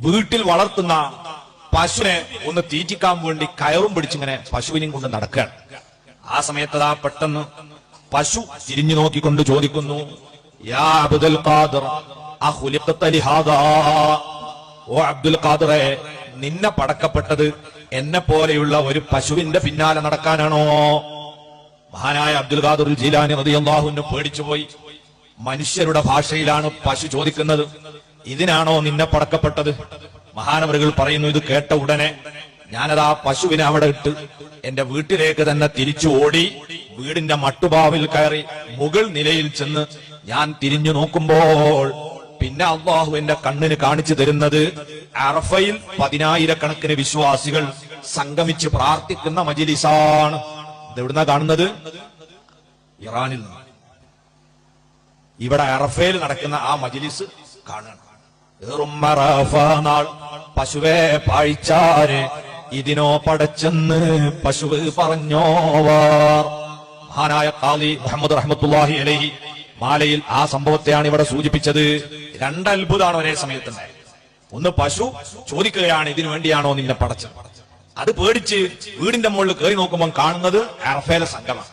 വീട്ടിൽ വളർത്തുന്ന പശുവിനെ ഒന്ന് തീറ്റിക്കാൻ വേണ്ടി കയറും പിടിച്ചിങ്ങനെ പശുവിനെയും കൊണ്ട് നടക്കുകയാണ്. ആ സമയത്തതാ പെട്ടെന്ന് പശു തിരിഞ്ഞു നോക്കിക്കൊണ്ട് ചോദിക്കുന്നു, യാ അബ്ദുൽ ഖാദിർ അഖുലിഖത ലിഹാദാ, ഓ അബ്ദുൽ ഖാദിറെ, നിന്നെ പടക്കപ്പെട്ടത് എന്നെ പോലെയുള്ള ഒരു പശുവിന്റെ പിന്നാലെ നടക്കാനാണോ? മഹാനായ അബ്ദുൽ ഖാദിർ ജീലാനി റളിയല്ലാഹു അൻഹു പേടിച്ചുപോയി. മനുഷ്യരുടെ ഭാഷയിലാണ് പശു ചോദിക്കുന്നത്, ഇതിനാണോ നിന്നെ പടക്കപ്പെട്ടത്? മഹാനവറുകൾ പറയുന്നു, ഇത് കേട്ട ഉടനെ ഞാനതാ പശുവിനെ അവിടെ ഇട്ട് എന്റെ വീട്ടിലേക്ക് തന്നെ തിരിച്ചു ഓടി വീടിന്റെ മട്ടുപാവിൽ കയറി മുകൾ നിലയിൽ ചെന്ന് ഞാൻ തിരിഞ്ഞു നോക്കുമ്പോൾ പിന്നെ അള്ളാഹു എന്റെ കണ്ണിന് കാണിച്ചു തരുന്നത് അറഫയിൽ 10,000-കണക്കിന് വിശ്വാസികൾ സംഗമിച്ച് പ്രാർത്ഥിക്കുന്ന മജ്‌ലിസാണ്. ഇതെവിടുന്നാ കാണുന്നത്? ഇറാനിൽ നിന്ന്. ഇവിടെ അറഫയിൽ നടക്കുന്ന ആ മജ്‌ലിസ് കാണണം. പശുവേ പാഴിച്ചാര് ഇതിനോ പടച്ചെന്ന് പശുവ് പറഞ്ഞോവാർ. മഹാനായ ഖാദി മുഹമ്മദ് റഹ്മത്തുള്ളാഹി അലൈഹി മാലയിൽ ആ സംഭവത്തെയാണ് ഇവിടെ സൂചിപ്പിച്ചത്. രണ്ടത്ഭുതമാണ് ഒരേ സമയത്തുണ്ടായത്. ഒന്ന്, പശു ചോദിക്കുകയാണ്, ഇതിനു വേണ്ടിയാണോ നിന്നെ പടച്ചത്? അത് പേടിച്ച് വീടിന്റെ മുകളിൽ കയറി നോക്കുമ്പോൾ കാണുന്നത് അറഫയിലെ സംഘമാണ്.